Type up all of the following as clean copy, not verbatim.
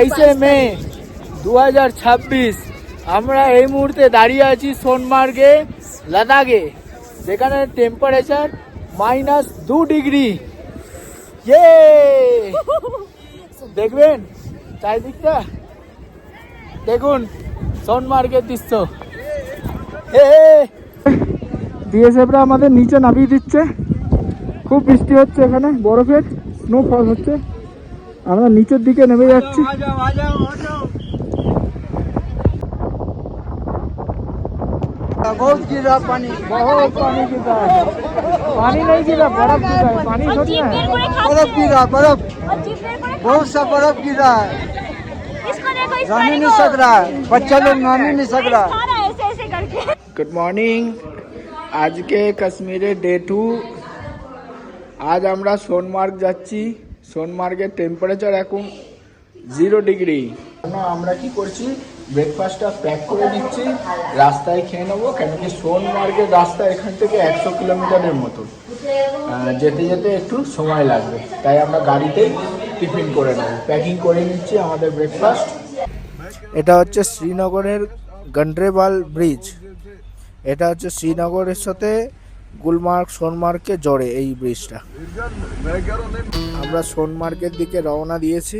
22 মে 2026 আমরা এই মুহূর্তে দাঁড়িয়ে আছি সোনমার্গে লাদাখে, যেখানে টেম্পারেচার -2 ডিগ্রি। দেখবেন চারিদিকটা, দেখুন সোনমার্গের দৃশ্য। বিএসএফরা আমাদের নিচে নামিয়ে দিচ্ছে। খুব বৃষ্টি হচ্ছে, এখানে বরফের স্নোফল হচ্ছে। আমরা নিচের দিকে নেমে যাচ্ছি। बहुत गिरा पानी, बहुत पानी गिरा है। पानी नहीं गिरा, बर्फ गिरा है। पानी थोड़ी है, बर्फ गिरा, बर्फ बहुत सा बर्फ गिरा है। नाम ही नहीं सक रहा है, बच्चा लोग नाम ही नहीं सक रहा है। Good morning. आज के कश्मीरे डे 2। आज আমরা সোনমার্গ যাচ্ছি। সোনমার্গের টেম্পারেচার এখন 0 ডিগ্রি। আমরা কি করছি, ব্রেকফাস্টটা প্যাক করে নিচ্ছি, রাস্তায় খেয়ে নেবো। কেন কি সোনমার্গের রাস্তা এখান থেকে 100 কিলোমিটারের মতো, যেতে যেতে একটু সময় লাগবে, তাই আমরা গাড়িতেই টিফিন করে নেব। প্যাকিং করে নিচ্ছি আমাদের ব্রেকফাস্ট। এটা হচ্ছে শ্রীনগরের গন্ড্রেবাল ব্রিজ। এটা হচ্ছে শ্রীনগরের সাথে গুলমার্গ সোনমার্গকে জোড়ে এই ব্রিজটা। আমরা সোনমার্গের দিকে রওনা দিয়েছি।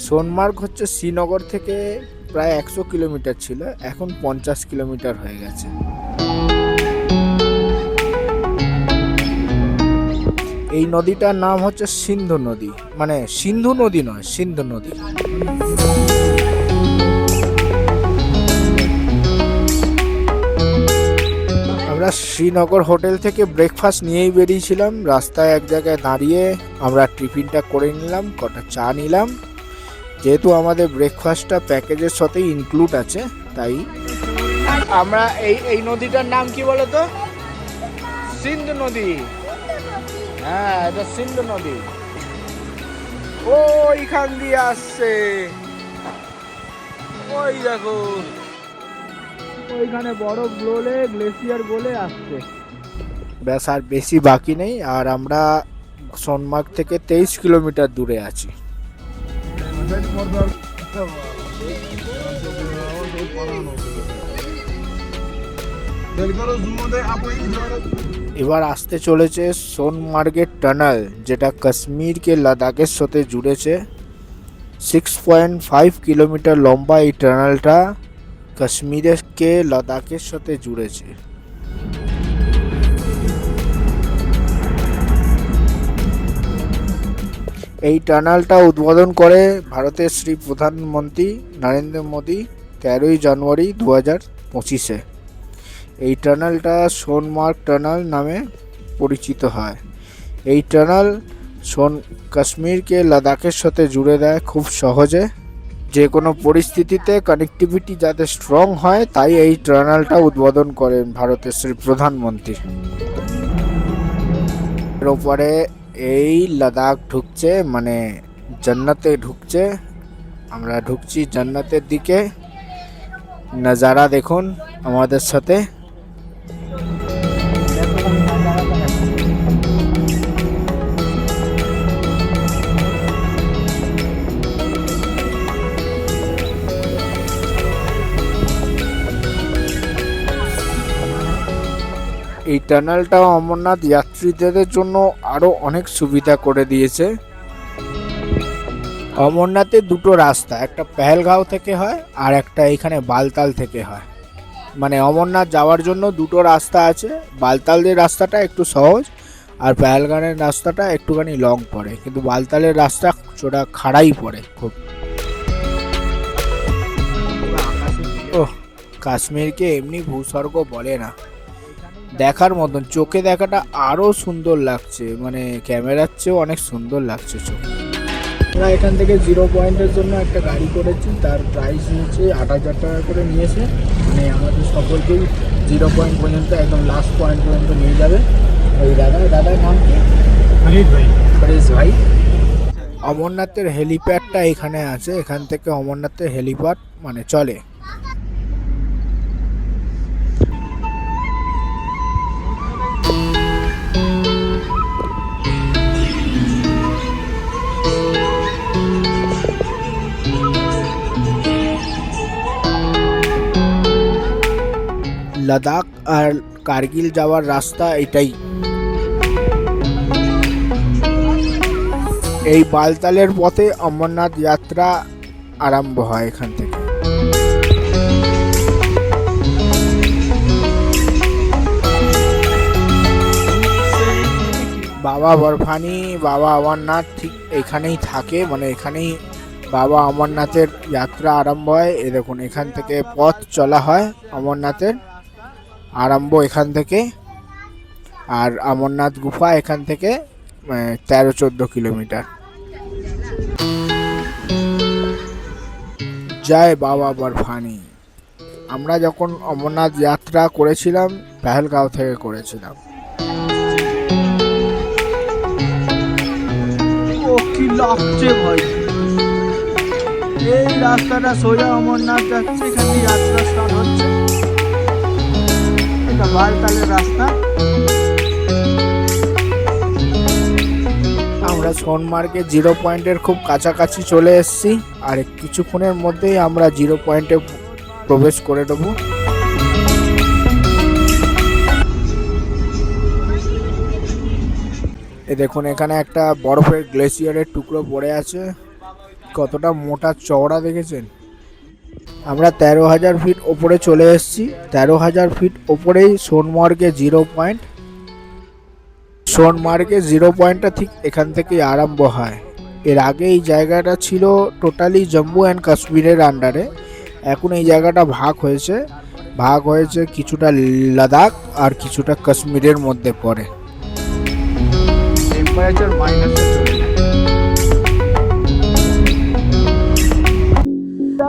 সোনমার্গ হচ্ছে শ্রীনগর থেকে প্রায় 100 কিলোমিটার ছিল, এখন 50 কিলোমিটার হয়ে গেছে। এই নদীটার নাম হচ্ছে সিন্ধু নদী, মানে সিন্ধু নদী নয়, সিন্ধু নদী। আমরা শ্রীনগর হোটেল থেকে ব্রেকফাস্ট নিয়েই বেরিয়েছিলাম। রাস্তায় এক জায়গায় দাঁড়িয়ে আমরা টিফিনটা করে নিলাম, কটা চা নিলাম। যেহেতু আমাদের ব্রেকফাস্টটা প্যাকেজের সাথেই ইনক্লুড আছে, তাই আমরা এই নদীটার নাম কি বলো তো? সিন্ধু নদী। হ্যাঁ, এটা সিন্ধু নদী। ওইখান দিয়ে আসছে, ওই দেখো, ওইখানে বরফ গলে, গ্লেসিয়ার গলে আসছে। ব্যাস, আর বেশি বাকি নেই। আর আমরা সোনমার্গ থেকে 23 কিলোমিটার দূরে আছি। এবার আসতে চলেছে সোনমার্গের টানেল, যেটা কাশ্মীরকে লাদাখের সাথে জুড়েছে। 6.5 কিলোমিটার লম্বা এই টানেলটা কাশ্মীরকে লাদাখের সাথে জুড়েছে। এই টানেলটা উদ্বোধন করে ভারতের শ্রী প্রধানমন্ত্রী নরেন্দ্র মোদী 13 জানুয়ারি 2025-এ। এই টানেলটা সোনমার্গ টানেল নামে পরিচিত হয়। এই টানেল কাশ্মীরকে লাদাখের সাথে জুড়ে দেয় খুব সহজে। যে কোনো পরিস্থিতিতে কানেক্টিভিটি যাতে স্ট্রং হয়, তাই এই টানেলটা উদ্বোধন করেন ভারতের শ্রী প্রধানমন্ত্রী। এর ওপরে এই লাদাখ ঢুকছে, মানে জান্নাতে ঢুকছে। আমরা ঢুকছি জান্নাতের দিকে। নজারা দেখুন আমাদের সাথে। এই টানেলটা অমরনাথ যাত্রীদের জন্য আরো অনেক সুবিধা করে দিয়েছে। অমরনাথে দুটো রাস্তা, একটা পেহেলগাঁও থেকে হয় আর একটা এখানে বালতাল থেকে হয়। মানে অমরনাথ যাওয়ার জন্য দুটো রাস্তা আছে। বালতালের রাস্তাটা একটু সহজ, আর পেহেলগাঁওয়ের রাস্তাটা একটুখানি লং পড়ে, কিন্তু বালতালের রাস্তা চোরা খাড়াই পড়ে খুব। কাশ্মীরকে এমনি ভূস্বর্গ বলে না, দেখার মতন, চোখে দেখাটা আরো সুন্দর লাগছে, মানে ক্যামেরার চেয়েও অনেক সুন্দর লাগছে চোখে। আমরা এখান থেকে 0 পয়েন্টের জন্য একটা গাড়ি করেছি, তার প্রাইস নিয়েছে 8,000 টাকা করে নিয়েছে। মানে আমাদের সকলকেই 0 পয়েন্ট পর্যন্ত, একদম লাস্ট পয়েন্ট পর্যন্ত নিয়ে যাবে। ওই দাদার নাম কি? ফরিজ ভাই। অমরনাথের হেলিপ্যাডটা এখানে আছে, এখান থেকে অমরনাথের হেলিপ্যাড মানে চলে। লাদাখ আর কার্গিল যাওয়ার রাস্তা এটাই। এই বালতালের পথে অমরনাথ যাত্রা আরম্ভ হয় এখান থেকে। বাবা বরফানি, বাবা অমরনাথ ঠিক এখানেই থাকে, মানে এখানেই বাবা অমরনাথের যাত্রা আরম্ভ হয়। এ দেখুন এখান থেকে পথ চলা হয়, অমরনাথের আরম্ভ এখান থেকে। আর অমরনাথ গুফা এখান থেকে 13-14 কিলোমিটার। জয় বাবা বরফানি। আমরা যখন অমরনাথ যাত্রা করেছিলাম পেহেলগাঁও থেকে করেছিলাম। ও কি লাগছে ভাই, এই রাস্তাটা সোজা অমরনাথ যাচ্ছে, এখানে যাত্রা স্টার্ট হচ্ছে। এটা বালতালের রাস্তা। আমরা সোনমার্গে 0 পয়েন্টের খুব কাছাকাছি চলে এসেছি, আর কিছুক্ষণের মধ্যেই আমরা 0 পয়েন্টে প্রবেশ করে দেবো। এ দেখুন এখানে একটা বরফের গ্লেসিয়ারের টুকরো পড়ে আছে, কতটা মোটা চওড়া দেখেছেন। আমরা 13,000 ফিট ওপরে চলে এসেছি। 13,000 ফিট ওপরেই সোনমার্গে 0 পয়েন্ট। সোনমার্গে 0 পয়েন্টটা ঠিক এখান থেকেই আরম্ভ হয়। এর আগে এই জায়গাটা ছিল টোটালি জম্মু অ্যান্ড কাশ্মীরের আন্ডারে। এখন এই জায়গাটা ভাগ হয়েছে কিছুটা লাদাখ আর কিছুটা কাশ্মীরের মধ্যে পড়ে। টেম্পারেচার মাইনাসে চলে যায়।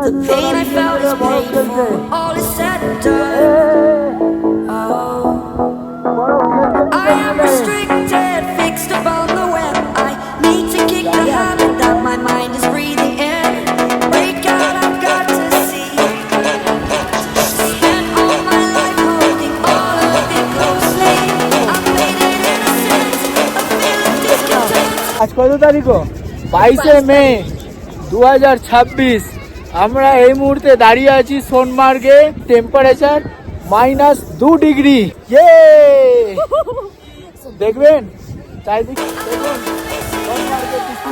The pain I felt is painful, all is said and done. Oh, I am restricted, fixed upon the web. I need to kick the habit that my mind is breathing in. Break out, I've got to see. Spent all my life holding all of it closely. I've made it innocent, a feeling discontent. আজ কত তারিখ? 22 মে 2026। আমরা এই মুহূর্তে দাঁড়িয়ে আছি সোনমার্গে, temperature -2 degree. দেখবেন চারিদিকে, দেখুন সোনমার্গের দৃশ্য।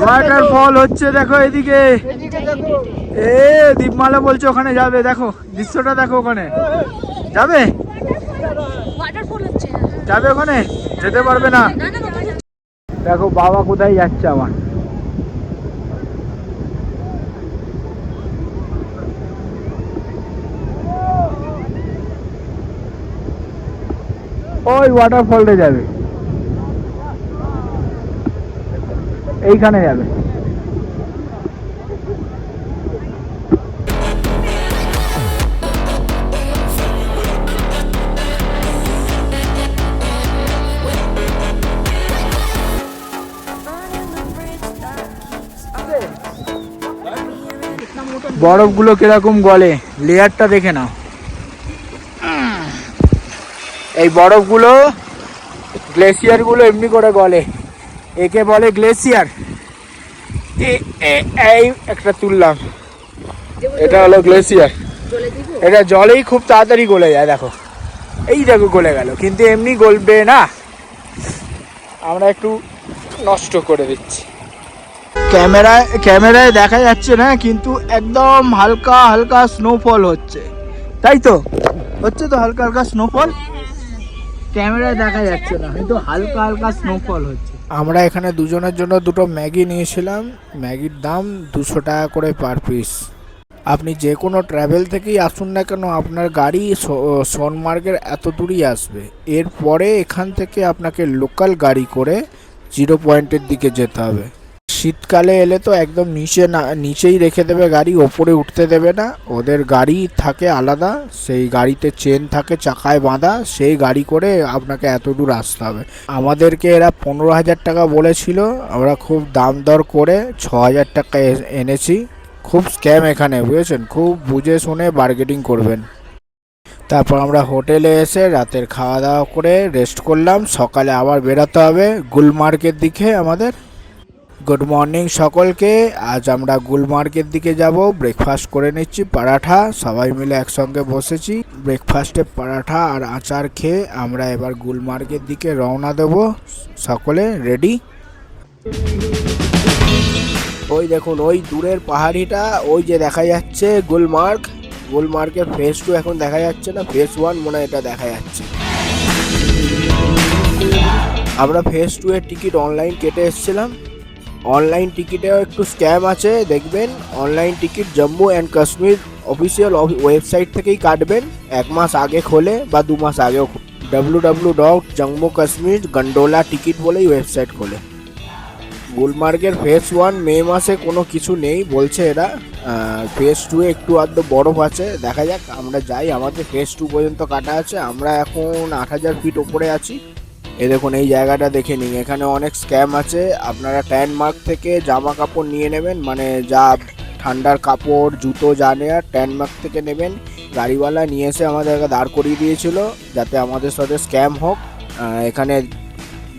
ওয়াটারফল হচ্ছে, দেখো এদিকে। দীপমালা বলছে ওখানে যাবে, দেখো দৃশ্যটা দেখো, ওখানে যাবে যাবে ওখানে যেতে পারবে না। দেখো বাবা কোথায় যাচ্ছে আমার। ওই ওয়াটারফলটা যাবে, এইখানে যাবে। বরফগুলো কিরকম গলে, লেয়ারটা দেখে নাও। এই বরফগুলো, গ্লেসিয়ারগুলো এমনি করে গলে, একে বলে গ্লেসিয়ার। এই একটা তুললাম, এটা হলো গ্লেসিয়ার। এটা জলেই খুব তাড়াতাড়ি গলে যায়, দেখো এই দেখো গলে গেল, কিন্তু এমনি গলবে না, আমরা একটু নষ্ট করে দিচ্ছি। ক্যামেরায় দেখা যাচ্ছে না, কিন্তু একদম হালকা হালকা স্নোফল হচ্ছে, তাই তো হচ্ছে তো, হালকা হালকা স্নোফল। ক্যামেরায় দেখা যাচ্ছে না, কিন্তু হালকা হালকা স্নোফল হচ্ছে। আমরা এখানে দুজনের জন্য দুটো ম্যাগি নিয়েছিলাম। ম্যাগির দাম 200 টাকা করে পার পিস। আপনি যে কোনো ট্রাভেল থেকেই আসুন না কেন, আপনার গাড়ি সোনমার্গের এত দূরই আসবে। এরপরে এখান থেকে আপনাকে লোকাল গাড়ি করে 0 পয়েন্টের দিকে যেতে হবে। শীতকালে এলে তো একদম নিচেই রেখে দেবে গাড়ি, ওপরে উঠতে দেবে না। ওদের গাড়ি থাকে আলাদা, সেই গাড়িতে চেন থাকে চাকায় বাঁধা, সেই গাড়ি করে আপনাকে এত দূর আসতে হবে। আমাদেরকে এরা 15,000 টাকা বলেছিল, আমরা খুব দাম দর করে 6,000 টাকা এনেছি। খুব স্ক্যাম এখানে, বুঝেছেন, খুব বুঝে শুনে বার্গেনিং করবেন। তারপর আমরা হোটেলে এসে রাতের খাওয়া দাওয়া করে রেস্ট করলাম। সকালে আবার বেরোতে হবে গুলমার্গের দিকে আমাদের। গুড মর্নিং সকলকে। আজ আমরা গুলমার্গের দিকে যাব। ব্রেকফাস্ট করে নিচ্ছি, পরাঠা, সবাই মিলে একসঙ্গে বসেছি। ব্রেকফাস্টে পরাঠা আর আচার খেয়ে আমরা এবার গুলমার্গের দিকে রওনা দেব। সকলে রেডি? ওই দেখুন, ওই দূরের পাহাড়িটা, ওই যে দেখা যাচ্ছে গুলমার্গ। গুলমার্গের ফেজ 2 এখন দেখা যাচ্ছে না, ফেজ 1 মনে হয় এটা দেখা যাচ্ছে। আমরা ফেজ 2 এর টিকিট অনলাইন কেটে এসেছিলাম। অনলাইন টিকিটেও একটু স্ক্যাম আছে, দেখবেন। Online ticket Jammu and Kashmir official website থেকেই কাটবেন। 1 মাস আগে খোলে বা 2 মাস আগেও। www.jammukashmirgondola ticket বলেই ওয়েবসাইট খোলে। গুলমার্গের ফেজ 1 মে মাসে কোনো কিছু নেই বলছে এরা। ফেজ 2 এ একটু আধটু বরফ আছে, দেখা যাক। আমরা যাই, আমাদের ফেজ 2 পর্যন্ত কাটা আছে। আমরা এখন 8,000 ফিট ওপরে আছি। এ দেখুন, এই জায়গাটা দেখে নিন, এখানে অনেক স্ক্যাম আছে। আপনারা ট্যানমার্ক থেকে জামা কাপড় নিয়ে নেবেন, মানে যা ঠান্ডার কাপড় জুতো যা নেওয়ার ট্যানমার্ক থেকে নেবেন। গাড়িওয়ালা নিয়ে এসে আমাদেরকে দাঁড় করিয়ে দিয়েছিল যাতে আমাদের সাথে স্ক্যাম হোক। এখানে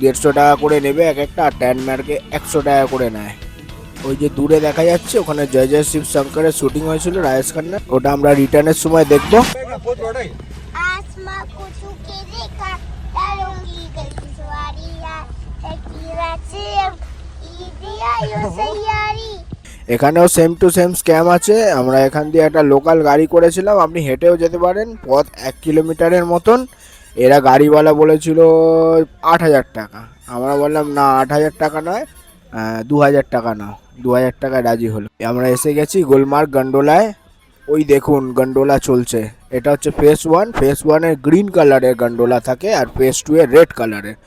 150 টাকা করে নেবে এক একটা, আর ট্যানমার্কে 100 টাকা করে নেয়। ওই যে দূরে দেখা যাচ্ছে, ওখানে জয় জয় শিব শঙ্করের শুটিং হয়েছিল রাজেশ খান্নার, ওটা আমরা রিটার্নের সময় দেখবো। এখানেও সেম টু সেম স্ক্যাম আছে। আমরা এখান দিয়ে একটা লোকাল গাড়ি করেছিলাম, আপনি হেঁটেও যেতে পারেন, পথ 1 কিলোমিটারের মতন। এরা গাড়িওয়ালা বলেছিল 8,000 টাকা। আমরা বললাম না, 8,000 টাকা নয়, 2,000 টাকা নাও। 2,000 টাকায় রাজি হলো। আমরা এসে গেছি গুলমার্গ গন্ডোলায়। ওই দেখুন গন্ডোলা চলছে। এটা হচ্ছে ফেজ 1। ফেজ 1 এর গ্রিন কালারের গন্ডোলা থাকে, আর ফেজ 2 এর রেড কালারের।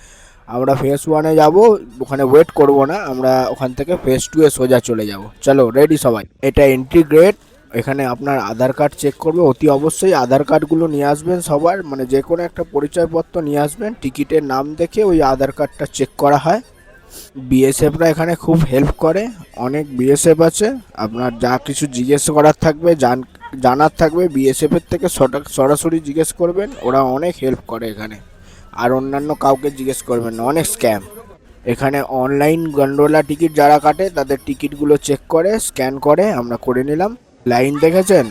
আমরা ফেজ 1 এ যাবো, ওখানে ওয়েট করব না, আমরা ওখান থেকে ফেজ 2 এ সোজা চলে যাব। চলো রেডি সবাই। এটা এন্ট্রি গেট। এখানে আপনার আধার কার্ড চেক করবে, অতি অবশ্যই আধার কার্ডগুলো নিয়ে আসবেন সবার, মানে যে কোনো একটা পরিচয়পত্র নিয়ে আসবেন। টিকিটের নাম দেখে ওই আধার কার্ডটা চেক করা হয়। বিএসএফরা এখানে খুব হেল্প করে, অনেক বিএসএফ আছে। আপনার যা কিছু জিজ্ঞেস করার থাকবে, জানার থাকবে, বিএসএফের থেকে সরাসরি জিজ্ঞেস করবেন, ওরা অনেক হেল্প করে এখানে। আর অন্যান্য কাউকে জিজ্ঞেস করবেন না, অনেক স্ক্যাম। এখানে অনলাইন গন্ডোলা টিকিট যারা কাটে তাদের টিকিটগুলো চেক করে, স্ক্যান করে। আমরা করে নিলাম। লাইন দেখেছেন,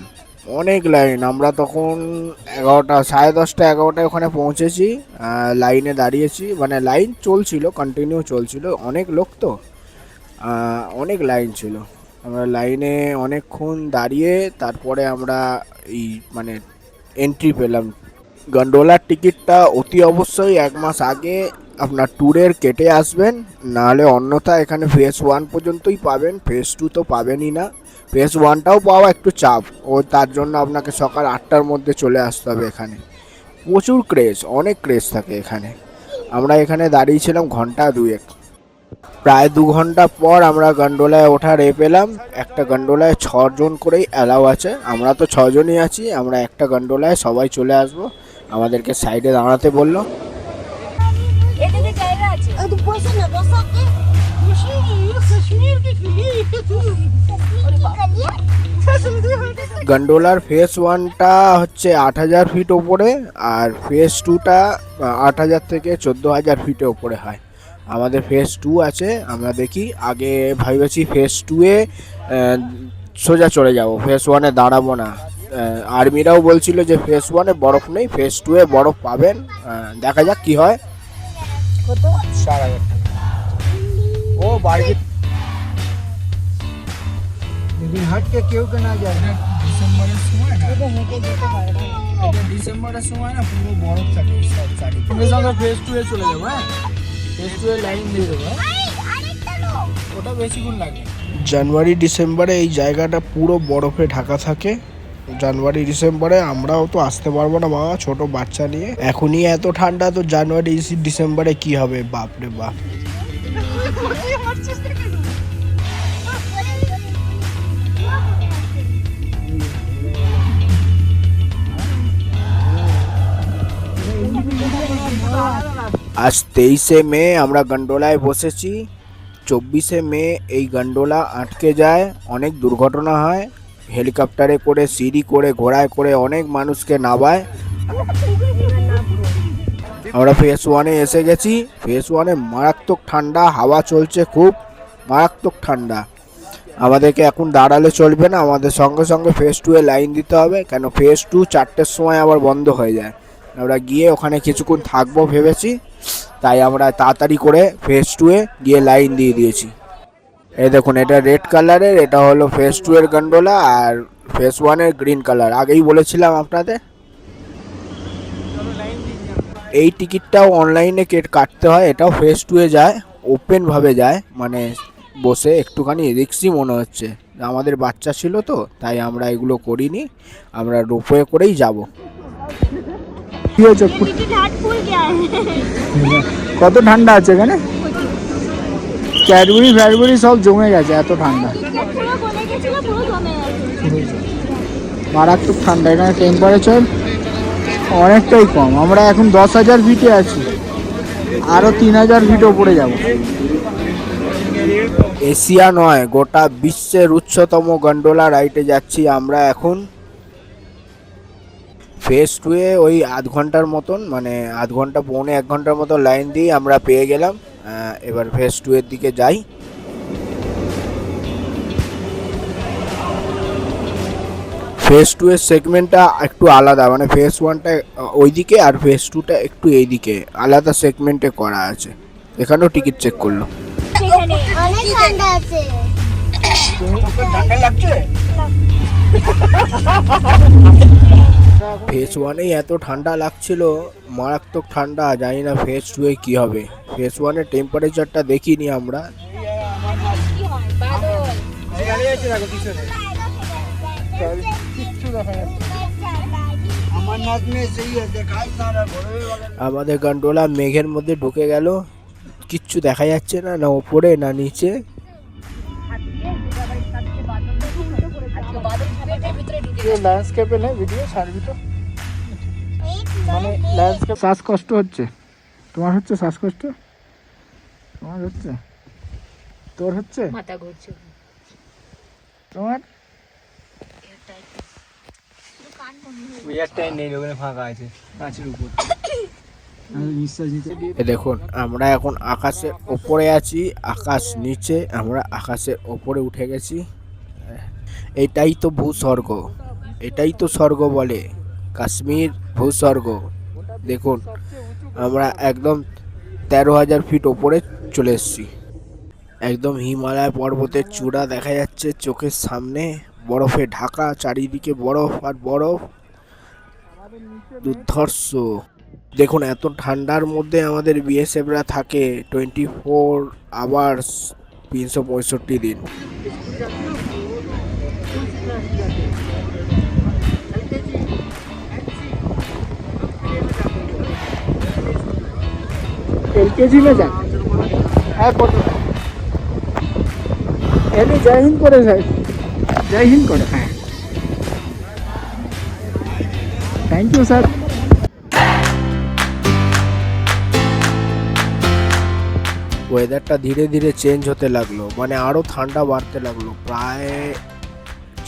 অনেক লাইন। আমরা তখন 11টা, 10:30, 11টায় ওখানে পৌঁছেছি। লাইনে দাঁড়িয়েছি, মানে লাইন চলছিল, কন্টিনিউ চলছিল। অনেক লোক তো, অনেক লাইন ছিল। আমরা লাইনে অনেকক্ষণ দাঁড়িয়ে তারপরে আমরা এই মানে এন্ট্রি পেলাম। গন্ডোলার টিকিটটা অতি অবশ্যই 1 মাস আগে আপনার ট্যুরের কেটে আসবেন, নাহলে অন্যথা এখানে ফেজ 1 পর্যন্তই পাবেন, ফেজ 2 তো পাবেনই না। ফেজ 1টাও পাওয়া একটু চাপ, ও তার জন্য আপনাকে সকাল 8টার মধ্যে চলে আসতে হবে। এখানে প্রচুর ক্রেজ, অনেক ক্রেজ থাকে এখানে। আমরা এখানে দাঁড়িয়েছিলাম ঘন্টা 2 প্রায় 2 ঘন্টা পর আমরা গন্ডোলায় ওঠার পেলাম। একটা গন্ডোলায় 6 জন করেই অ্যালাউ আছে। আমরা তো 6 জনই আছি। আমরা একটা গন্ডোলায় সবাই চলে আসবো। আমাদেরকে সাইডে দাঁড়াতে বললো। গন্ডোলার ফেজ 1টা হচ্ছে 8,000 ফিট ওপরে, আর ফেজ 2টা 8,000 থেকে 14,000 ফিটে ওপরে হয়। আমাদের ফেজ 2 আছে, আমরা দেখি। আগে ভেবেছি ফেজ 2 এ সোজা চলে যাব, ফেজ 1 এ দাঁড়াবো না। আর্মিরাও বলছিল যে ফেজ 1 এ বরফ নেই, ফেজ 2 এ বরফ পাবেন। দেখা যাক কি হয়। কত? 4,000 টাকা। ও বাড়ি हट के क्यों करना जाए? ডিসেম্বরের সময় না, এটা ডিসেম্বরের সময় না, পুরো বরফ থাকে সব সাইডে। সঙ্গে সঙ্গে ফেজ 2 এ চলে যাবো। ফেজ 2 এ লাইন দিয়ে দেবো। ওটা বেশিক্ষণ লাগে। জানুয়ারি ডিসেম্বরে এই জায়গাটা পুরো বরফে ঢাকা থাকে। জানুয়ারি ডিসেম্বরে আমরাও তো আসতে পারবো না বাবা, ছোট বাচ্চা নিয়ে। এখনই এত ঠান্ডা, তো জানুয়ারি ডিসেম্বরে কি হবে? বাপরে বাপ। আজ 23শে মে আমরা গন্ডোলায় বসেছি। 24শে মে এই গন্ডোলা আটকে যায়, অনেক দুর্ঘটনা হয়। হেলিকপ্টারে করে, সিঁড়ি করে, ঘোড়ায় করে অনেক মানুষকে নামায়। আমরা ফেজ 1-এ এসে গেছি। ফেজ 1-এ মারাত্মক ঠান্ডা, হাওয়া চলছে, খুব মারাত্মক ঠান্ডা। আমাদেরকে এখন দাঁড়ালে চলবে না, আমাদের সঙ্গে সঙ্গে ফেজ 2-এ লাইন দিতে হবে, কেন ফেজ 2 4টের সময় আবার বন্ধ হয়ে যায়। আমরা গিয়ে ওখানে কিছুক্ষণ থাকবো ভেবেছি, তাই আমরা তাড়াতাড়ি করে ফেজ 2-এ গিয়ে লাইন দিয়ে দিয়েছি। এই দেখুন, এটা রেড কালারের, এটা হলো ফেজ 2-এর গন্ডোলা, আর ফেজ 1-এর গ্রিন কালার। আগেই বলেছিলাম আপনাদের। এই টিকিটটাও অনলাইনে কাটতে হয়, এটাও ফেজ 2-এ যায়, ওপেনভাবে যায়, মানে বসে একটুখানি রিক্সি মনে হচ্ছে। আমাদের বাচ্চা ছিল তো, তাই আমরা এগুলো করিনি, আমরা রোপওয়ে করেই যাব। কি হয়েছে? কত ঠান্ডা আছে এখানে, ক্যাডবেরি ফ্যাডবেরি সব জমে গেছে, এত ঠান্ডা, মারাত্মক ঠান্ডা। এখানে টেম্পারেচার অনেকটাই কম। আমরা এখন 10,000 ফিটে আছি, আরও 3,000 ফিট ওপরে যাব। এশিয়া নয়, গোটা বিশ্বের উচ্চতম গন্ডোলা রাইডে যাচ্ছি আমরা এখন। ফেজ 2-এ ওই আধ ঘন্টার মতন, মানে আধ ঘন্টা পৌনে 1 ঘন্টার মতো লাইন দিয়ে আমরা পেয়ে গেলাম। এবার ফেজ 2-এর দিকে যাই। ফেজ 2-এর সেগমেন্টটা একটু আলাদা, মানে ফেজ 1টা ওইদিকে আর ফেজ 2টা একটু এইদিকে, আলাদা সেগমেন্টে করা আছে। এখানেও টিকিট চেক করলো। অনেক ঠান্ডা আছে। ঠান্ডা লাগছে? ফেজ 1-এই এত ঠান্ডা লাগছিল, মারাত্মক ঠান্ডা। জানি না ফেজ 2-এ কি হবে। ফেজ 1-এর টেম্পারেচারটা দেখিনি আমরা। আমাদের গন্ডোলা মেঘের মধ্যে ঢুকে গেল, কিচ্ছু দেখা যাচ্ছে না, না ওপরে না নিচে। ল্যান্ডস্কেপে নেই ভিডিও ছাড়বি তো, মানে ল্যান্ডস্কেপ। শ্বাসকষ্ট হচ্ছে তোমার? হচ্ছে শ্বাসকষ্ট তোমার? হচ্ছে তোর? হচ্ছে মাথা ঘুরছে তোমার? দেখুন, আমরা এখন আকাশের ওপরে আছি, আকাশ নিচে, আমরা আকাশের ওপরে উঠে গেছি। এটাই তো ভূস্বর্গ, এটাই তো স্বর্গ বলে, কাশ্মীর ভূস্বর্গ। দেখুন, আমরা একদম 13,000 ফিট ওপরে চলে এসেছি। একদম হিমালয় পর্বতের চূড়া দেখা যাচ্ছে চোখের সামনে, বরফে ঢাকা, চারিদিকে বরফ আর বরফ, দুর্ধর্ষ। দেখুন, এত ঠান্ডার মধ্যে আমাদের বিএসএফরা থাকে 24 আওয়ার্স, 365 দিন। एलकेजी में जा जय हिंद करे जय हिंद करे। हाँ, थैंक यू सर। ওয়েদারটা ধীরে ধীরে চেঞ্জ হতে লাগলো, মানে আরও ঠান্ডা বাড়তে লাগলো। প্রায়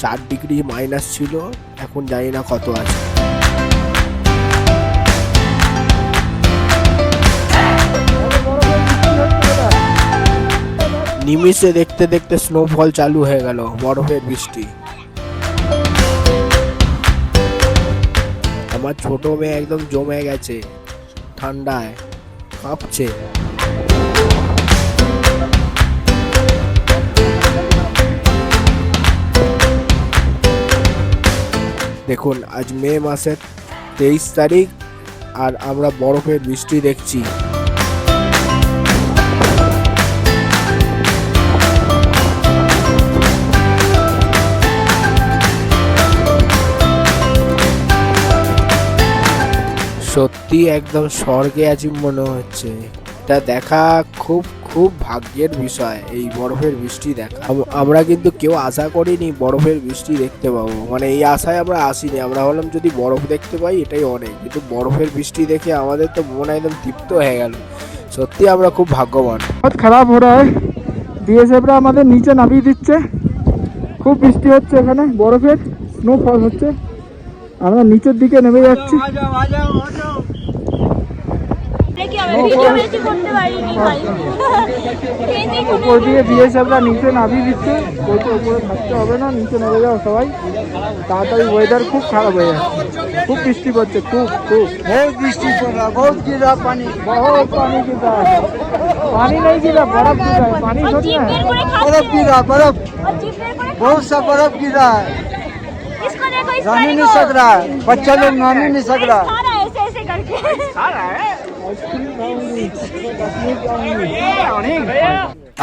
4 ডিগ্রি মাইনাস ছিল, এখন জানি না কত আছে। নিমিষে দেখতে দেখতে স্নোফল চালু হয়ে গেল, বরফের বৃষ্টি। আমার ছোট মেয়ে একদম জমে গেছে, ঠান্ডায় কাঁপছে। দেখুন, আজ মে মাসের 23 তারিখ, আর আমরা বরফের বৃষ্টি দেখছি। সত্যি একদম স্বর্গে আছি মনে হচ্ছে। এটা দেখা খুব খুব ভাগ্যের বিষয় এই বরফের বৃষ্টি দেখা। আমরা কিন্তু কেউ আশা করিনি বরফের বৃষ্টি দেখতে পাবো, মানে এই আশায় আমরা আসিনি। আমরা ভাবলাম যদি বরফ দেখতে পাই এটাই অনেক, কিন্তু বরফের বৃষ্টি দেখে আমাদের তো মন একদম তৃপ্ত হয়ে গেল। সত্যি আমরা খুব ভাগ্যবান। বহুত খারাপ হো রা হ্যায়, বিএসএফরা আমাদের নিচে নামিয়ে দিচ্ছে। খুব বৃষ্টি হচ্ছে এখানে, বরফের স্নোফল হচ্ছে। আমরা নিচের দিকে নেমে যাচ্ছি। উপর দিয়ে বিএসএফরা নিচে নামিয়ে দিচ্ছে, বলছে উপরে থাকতে হবে না, নিচে নেমে যাও সবাই তাড়াতাড়ি। ওয়েদার খুব খারাপ হয়ে যাচ্ছে, খুব বৃষ্টি পড়ছে, খুব খুব बहुत बृष्टि पड़ रहा, बहुत गिर रहा पानी। बहुत पानी गिरा है। पानी नहीं गिरा, बर्फ गिरा है। पानी थोड़ी ना है। बर्फ गिर रहा, बर्फ, बहुत सा बर्फ गिर रहा है। नाम ही नहीं सक रहा है, बच्चा लोग नाम ही नहीं सक रहा। ऐसे ऐसे करके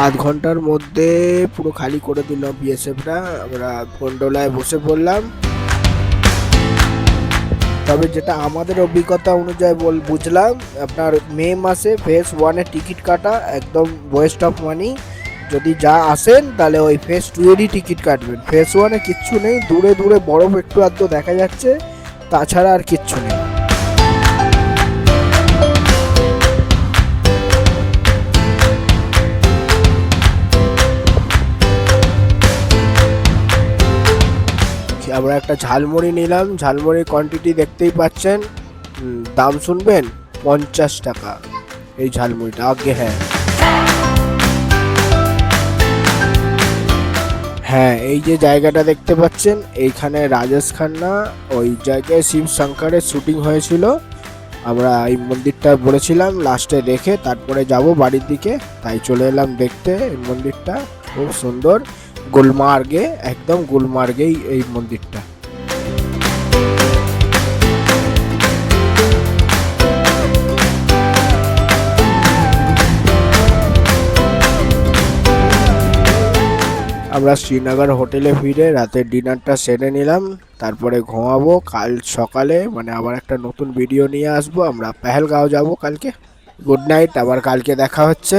আধ ঘন্টার মধ্যে পুরো খালি করে দিল বিএসএফরা। আমরা গন্ডোলায় বসে পড়লাম। তবে যেটা আমাদের অভিজ্ঞতা অনুযায়ী বুঝলাম, আপনার মে মাসে ফেজ 1-এর টিকিট কাটা একদম ওয়েস্ট অফ মানি। যদি যা আসেন তাহলে ওই ফেজ 2-এরই টিকিট কাটবেন। ফেজ 1-এ কিচ্ছু নেই, দূরে দূরে বরফ একটু আধটু দেখা যাচ্ছে, তাছাড়া আর কিচ্ছু নেই। আমরা একটা ঝালমুড়ি নিলাম, ঝালমুড়ির কোয়ান্টিটি দেখতেই পাচ্ছেন। দাম শুনবেন 50 টাকা এই ঝালমুড়িটা। আগে হ্যাঁ, এই যে জায়গাটা দেখতে পাচ্ছেন, এইখানে রাজেশ খান্না ওই জায়গায় শিব শঙ্করের শুটিং হয়েছিল। আমরা এই মন্দিরটা বলেছিলাম লাস্টে দেখে তারপরে যাব বাড়ির দিকে, তাই চলে এলাম দেখতে। এই মন্দিরটা খুব সুন্দর, গুলমার্গে, একদম গুলমার্গেই এই মন্দিরটা। আমরা শ্রীনগর হোটেলে ফিরে রাতের ডিনারটা সেরে নিলাম, তারপরে ঘুমাবো। কাল সকালে মানে আবার একটা নতুন ভিডিও নিয়ে আসবো। আমরা পেহেলগাঁও যাব কালকে। গুড নাইট, আবার কালকে দেখা হচ্ছে।